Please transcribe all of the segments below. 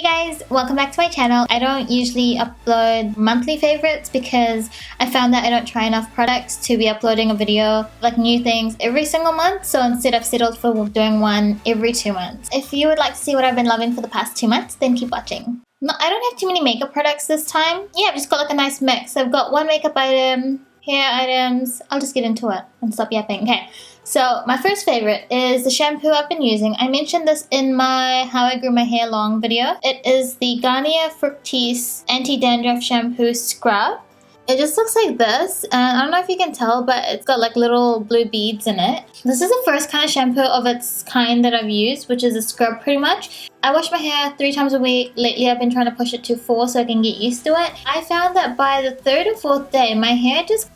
guys, welcome back to my channel. I don't usually upload monthly favorites because I found that I don't try enough products to be uploading a video like new things every single month. So instead I've settled for doing one every 2 months. If you would like to see what I've been loving for the past 2 months, then keep watching. No, I don't have too many makeup products this time. Yeah, I've just got like a nice mix. I've got one makeup item, hair items. I'll just get into it and stop yapping. Okay. So my first favorite is the shampoo I've been using. I mentioned this in my How I Grew My Hair Long video. It is the Garnier Fructis Anti-Dandruff Shampoo Scrub. It just looks like this, and I don't know if you can tell, but it's got like little blue beads in it. This is the first kind of shampoo of its kind that I've used, which is a scrub pretty much. I wash my hair 3 times a week. Lately I've been trying to push it to 4 so I can get used to it. I found that by the 3rd or 4th day, my hair just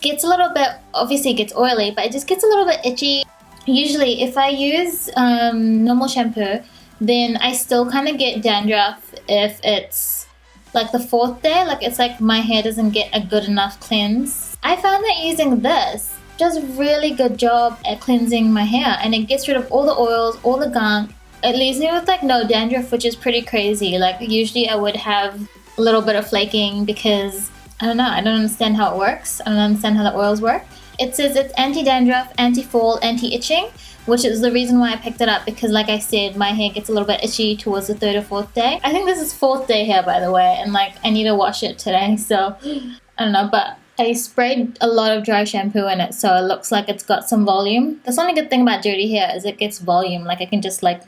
gets a little bit, obviously it gets oily, but it just gets a little bit itchy. Usually if I use normal shampoo, then I still kind of get dandruff if it's like the 4th day, like it's like my hair doesn't get a good enough cleanse. I found that using this does a really good job at cleansing my hair, and it gets rid of all the oils, all the gunk. It leaves me with like no dandruff, which is pretty crazy. Like usually I would have a little bit of flaking because I don't know, I don't understand how it works. I don't understand how the oils work. It says it's anti-dandruff, anti-fall, anti-itching, which is the reason why I picked it up, because like I said, my hair gets a little bit itchy towards the 3rd or 4th day. I think this is 4th day hair, by the way, and like I need to wash it today, so I don't know, but I sprayed a lot of dry shampoo in it, so it looks like it's got some volume. That's the only good thing about dirty hair is it gets volume, like I can just like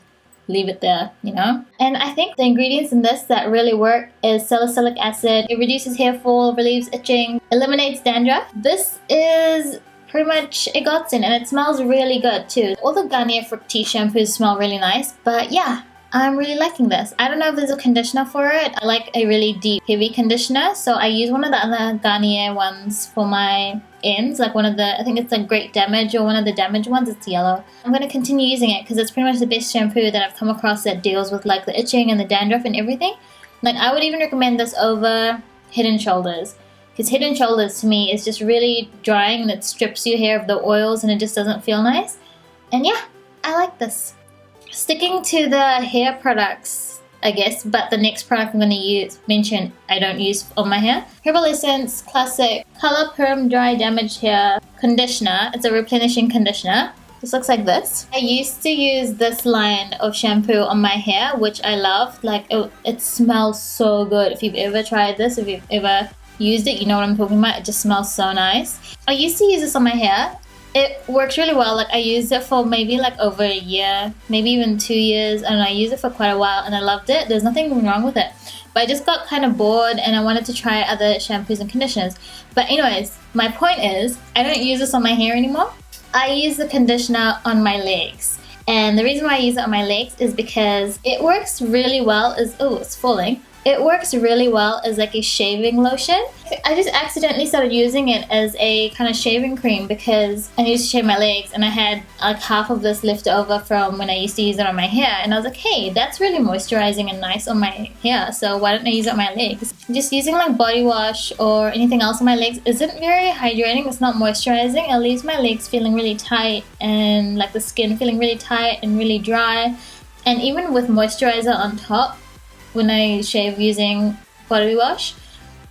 leave it there, you know? And I think the ingredients in this that really work is salicylic acid. It reduces hair fall, relieves itching, eliminates dandruff. This is pretty much a godsend, and it smells really good too. All the Garnier Fructis shampoos smell really nice, but yeah, I'm really liking this. I don't know if there's a conditioner for it. I like a really deep, heavy conditioner, so I use one of the other Garnier ones for my ends, like one of the, I think it's like Great Damage or one of the Damage ones. It's yellow. I'm going to continue using it because it's pretty much the best shampoo that I've come across that deals with like the itching and the dandruff and everything. Like I would even recommend this over Head and Shoulders, because Head and Shoulders to me is just really drying and it strips your hair of the oils and it just doesn't feel nice. And yeah, I like this. Sticking to the hair products, I guess, but the next product I'm going to mention I don't use on my hair. Herbal Essence Classic Color Perm Dry Damaged Hair Conditioner. It's a replenishing conditioner. This looks like this. I used to use this line of shampoo on my hair, which I love. Like it smells so good. If you've ever tried this, if you've ever used it, you know what I'm talking about. It just smells so nice. I used to use this on my hair. It works really well. Like I used it for maybe like over a year, maybe even 2 years, and I used it for quite a while and I loved it. There's nothing wrong with it, but I just got kind of bored and I wanted to try other shampoos and conditioners. But anyways, my point is I don't use this on my hair anymore. I use the conditioner on my legs, and the reason why I use it on my legs is because it works really well oh, it's falling. It works really well as like a shaving lotion. I just accidentally started using it as a kind of shaving cream because I used to shave my legs and I had like half of this left over from when I used to use it on my hair, and I was like, hey, that's really moisturizing and nice on my hair, so why don't I use it on my legs? Just using like body wash or anything else on my legs isn't very hydrating. It's not moisturizing. It leaves my legs feeling really tight and like the skin feeling really tight and really dry. And even with moisturizer on top, when I shave using body wash,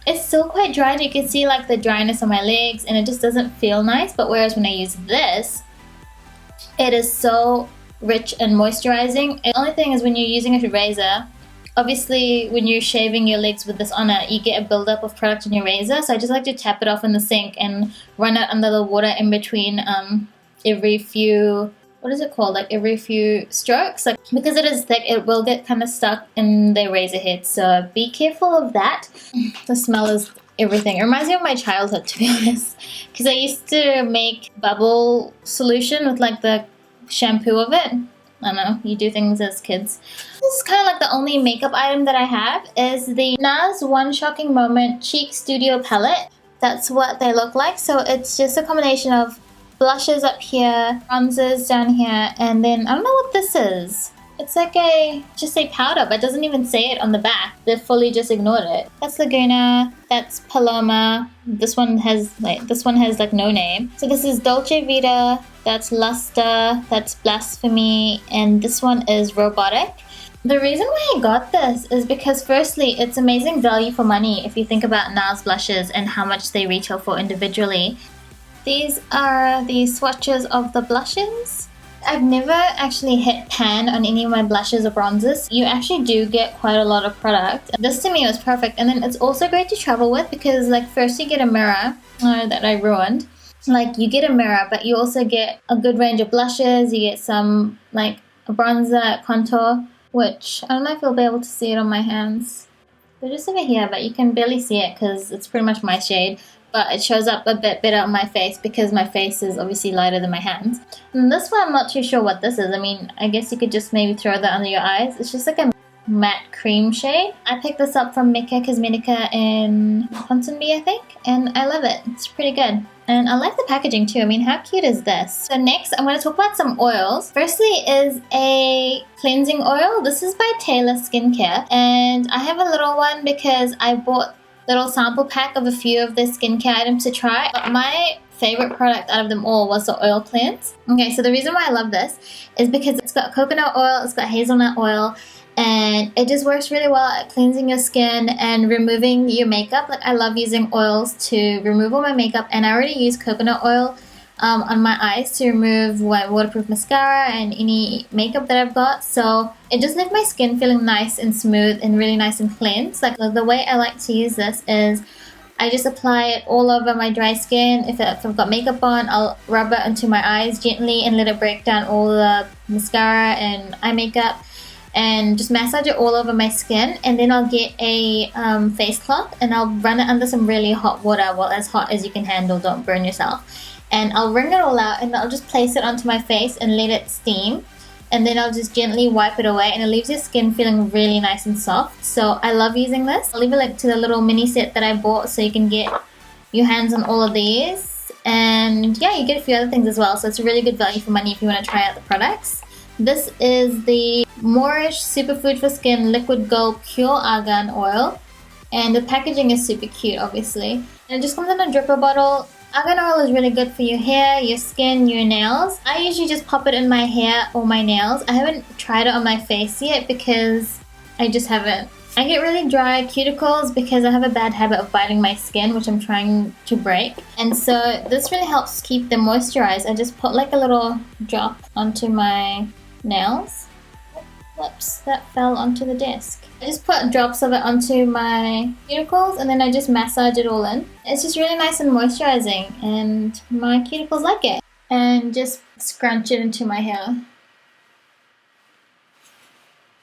it's still quite dry and you can see like the dryness on my legs and it just doesn't feel nice. But whereas when I use this, it is so rich and moisturizing. The only thing is when you're using a razor, obviously when you're shaving your legs with this on it, you get a buildup of product in your razor, so I just like to tap it off in the sink and run it under the water in between every few, what is it called, like every few strokes, like because it is thick it will get kind of stuck in the razor head, so be careful of that. The smell is everything. It reminds me of my childhood, to be honest, because I used to make bubble solution with like the shampoo of it. I don't know, you do things as kids. This is kind of like the only makeup item that I have is the NARS One Shocking Moment Cheek Studio Palette. That's what they look like. So it's just a combination of blushes up here, bronzers down here, and then I don't know what this is. It's like just a powder, but it doesn't even say it on the back. They fully just ignored it. That's Laguna, that's Paloma. This one has like no name. So this is Dolce Vita, that's Luster, that's Blasphemy, and this one is Robotic. The reason why I got this is because firstly, it's amazing value for money if you think about NARS blushes and how much they retail for individually. These are the swatches of the blushes. I've never actually hit pan on any of my blushes or bronzers. You actually do get quite a lot of product. This to me was perfect. And then it's also great to travel with because like first you get a mirror that I ruined. Like you get a mirror, but you also get a good range of blushes. You get some like a bronzer, contour, which I don't know if you'll be able to see it on my hands. They're just over here, but you can barely see it because it's pretty much my shade. But it shows up a bit better on my face because my face is obviously lighter than my hands. And this one, I'm not too sure what this is. I mean, I guess you could just maybe throw that under your eyes. It's just like a matte cream shade. I picked this up from Mecca Cosmetica in Pantene, I think, and I love it. It's pretty good. And I like the packaging too. I mean, how cute is this? So next, I'm going to talk about some oils. Firstly is a cleansing oil. This is by Tailor Skincare, and I have a little one because I bought little sample pack of a few of the skincare items to try. But my favorite product out of them all was the oil cleanse. Okay, so the reason why I love this is because it's got coconut oil, it's got hazelnut oil, and it just works really well at cleansing your skin and removing your makeup. Like I love using oils to remove all my makeup, and I already use coconut oil on my eyes to remove waterproof mascara and any makeup that I've got. So it just left my skin feeling nice and smooth and really nice and cleansed. Like the way I like to use this is I just apply it all over my dry skin. If I've got makeup on, I'll rub it into my eyes gently and let it break down all the mascara and eye makeup, and just massage it all over my skin. And then I'll get a face cloth and I'll run it under some really hot water, well, as hot as you can handle, don't burn yourself. And I'll wring it all out and I'll just place it onto my face and let it steam. And then I'll just gently wipe it away, and it leaves your skin feeling really nice and soft. So I love using this. I'll leave a link to the little mini set that I bought so you can get your hands on all of these. And yeah, you get a few other things as well. So it's a really good value for money if you want to try out the products. This is the Moreish Superfood for Skin Liquid Gold Pure Argan Oil. And the packaging is super cute, obviously. And it just comes in a dripper bottle. Argan oil is really good for your hair, your skin, your nails. I usually just pop it in my hair or my nails. I haven't tried it on my face yet because I just haven't. I get really dry cuticles because I have a bad habit of biting my skin, which I'm trying to break. And so this really helps keep them moisturized. I just put like a little drop onto my nails. Whoops, that fell onto the desk. I just put drops of it onto my cuticles and then I just massage it all in. It's just really nice and moisturizing, and my cuticles like it. And just scrunch it into my hair.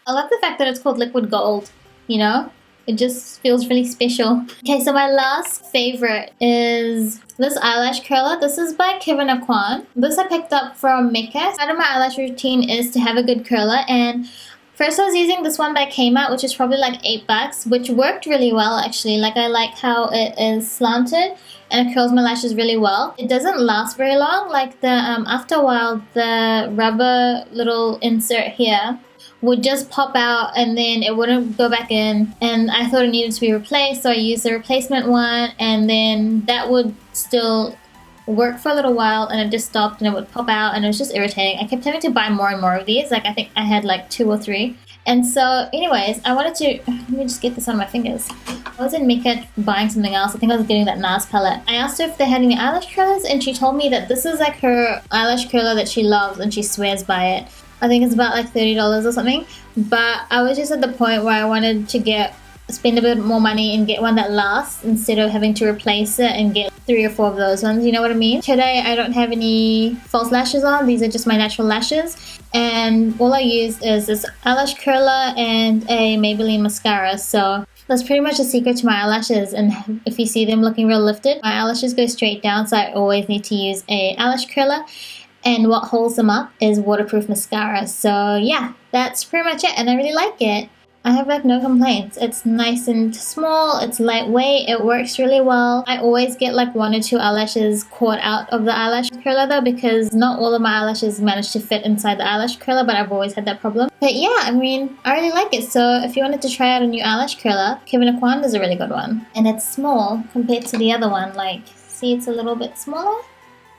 I love the fact that it's called liquid gold, you know? It just feels really special. Okay, so my last favorite is this eyelash curler. This is by Kevyn Aucoin. This I picked up from Mecca. Part of my eyelash routine is to have a good curler, and first I was using this one by Kmart, which is probably like $8, which worked really well actually. Like I like how it is slanted and it curls my lashes really well. It doesn't last very long. Like after a while, the rubber little insert here would just pop out and then it wouldn't go back in, and I thought it needed to be replaced, so I used the replacement one, and then that would still work for a little while and it just stopped and it would pop out and it was just irritating. I kept having to buy more and more of these. Like I think I had like 2 or 3. And so anyways, I wanted to, let me just get this on my fingers. I was in Mecca buying something else. I think I was getting that NARS palette. I asked her if they had any eyelash curlers and she told me that this is like her eyelash curler that she loves and she swears by it. I think it's about like $30 or something. But I was just at the point where I wanted to spend a bit more money and get one that lasts instead of having to replace it and get 3 or 4 of those ones, you know what I mean? Today I don't have any false lashes on. These are just my natural lashes, and all I use is this eyelash curler and a Maybelline mascara. So that's pretty much the secret to my eyelashes, and if you see them looking real lifted, my eyelashes go straight down, so I always need to use a eyelash curler. And what holds them up is waterproof mascara. So yeah, that's pretty much it, and I really like it. I have like no complaints. It's nice and small, it's lightweight, it works really well. I always get like 1 or 2 eyelashes caught out of the eyelash curler though, because not all of my eyelashes manage to fit inside the eyelash curler, but I've always had that problem. But yeah, I mean, I really like it. So if you wanted to try out a new eyelash curler, Kevyn Aucoin is a really good one. And it's small compared to the other one. Like, see, it's a little bit smaller.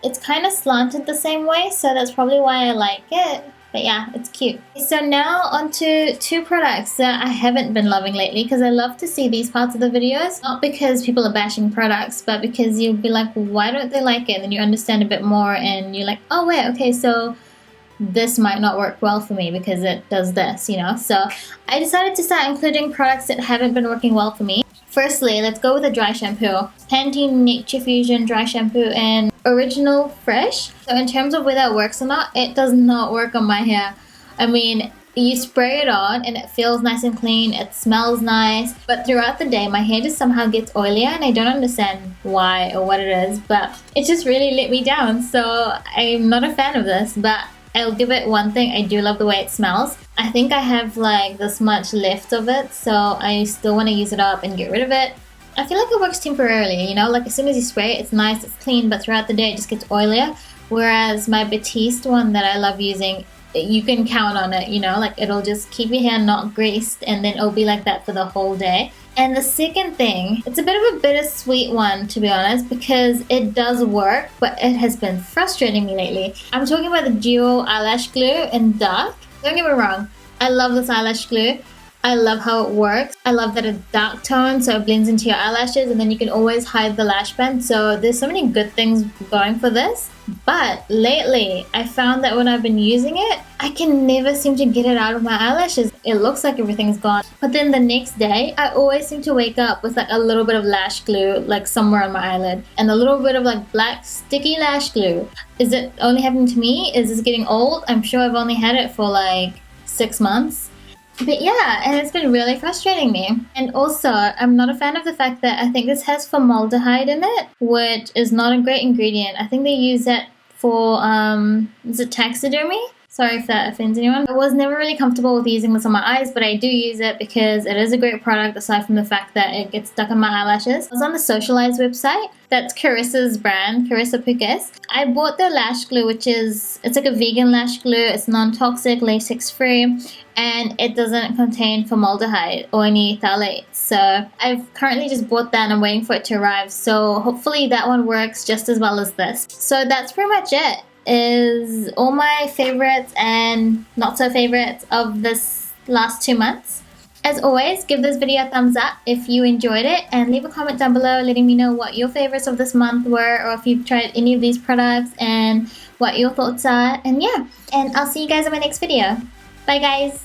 It's kind of slanted the same way, so that's probably why I like it. But yeah, it's cute. So now onto two products that I haven't been loving lately, because I love to see these parts of the videos. Not because people are bashing products, but because you'll be like, why don't they like it? And then you understand a bit more and you're like, oh wait, okay, so this might not work well for me because it does this, you know? So I decided to start including products that haven't been working well for me. Firstly, let's go with a dry shampoo. Pantene Nature Fusion Dry Shampoo in Original Fresh. So in terms of whether it works or not, it does not work on my hair. I mean, you spray it on and it feels nice and clean, it smells nice, but throughout the day my hair just somehow gets oilier and I don't understand why or what it is, but it just really let me down. So I'm not a fan of this, but I'll give it one thing, I do love the way it smells. I think I have like this much left of it, so I still want to use it up and get rid of it. I feel like it works temporarily, you know, like as soon as you spray it, it's nice, it's clean, but throughout the day it just gets oilier. Whereas my Batiste one that I love using, you can count on it, you know, like it'll just keep your hair not greased and then it'll be like that for the whole day. And the second thing, it's a bit of a bittersweet one to be honest, because it does work, but it has been frustrating me lately. I'm talking about the Duo Eyelash Glue in Dark. Don't get me wrong, I love this eyelash glue. I love how it works. I love that it's dark tone, so it blends into your eyelashes and then you can always hide the lash band. So there's so many good things going for this. But lately, I found that when I've been using it, I can never seem to get it out of my eyelashes. It looks like everything's gone. But then the next day, I always seem to wake up with like a little bit of lash glue, like somewhere on my eyelid. And a little bit of like black sticky lash glue. Is it only happening to me? Is this getting old? I'm sure I've only had it for like 6 months. But yeah, and it's been really frustrating me. And also, I'm not a fan of the fact that I think this has formaldehyde in it, which is not a great ingredient. I think they use it for, is it taxidermy? Sorry if that offends anyone. I was never really comfortable with using this on my eyes, but I do use it because it is a great product aside from the fact that it gets stuck on my eyelashes. I was on the Socialize website. That's Carissa's brand, Carissa Pugas. I bought their lash glue, which is, it's like a vegan lash glue. It's non-toxic, latex-free, and it doesn't contain formaldehyde or any phthalates. So I've currently just bought that and I'm waiting for it to arrive. So hopefully that one works just as well as this. So that's pretty much it. Is all my favorites and not so favorites of this last 2 months. As always, give this video a thumbs up if you enjoyed it and leave a comment down below letting me know what your favorites of this month were or if you've tried any of these products and what your thoughts are. And yeah, and I'll see you guys in my next video. Bye guys!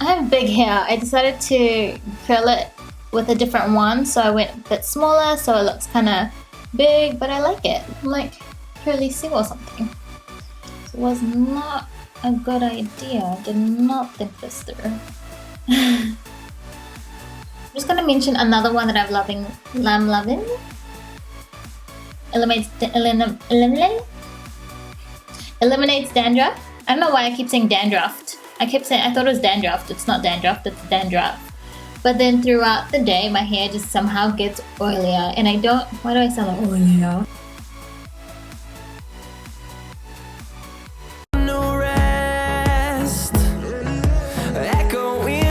I have big hair. I decided to curl it with a different one, so I went a bit smaller so it looks kind of big, but I like it. I'm like curly Sue or something. It was not a good idea. I did not think this through. I'm just gonna mention another one that I'm loving. Eliminates dandruff. I don't know why I keep saying dandruffed. I thought it was dandruffed. It's not dandruff, it's dandruff. But then throughout the day, my hair just somehow gets oilier, and why do I sound like oilier?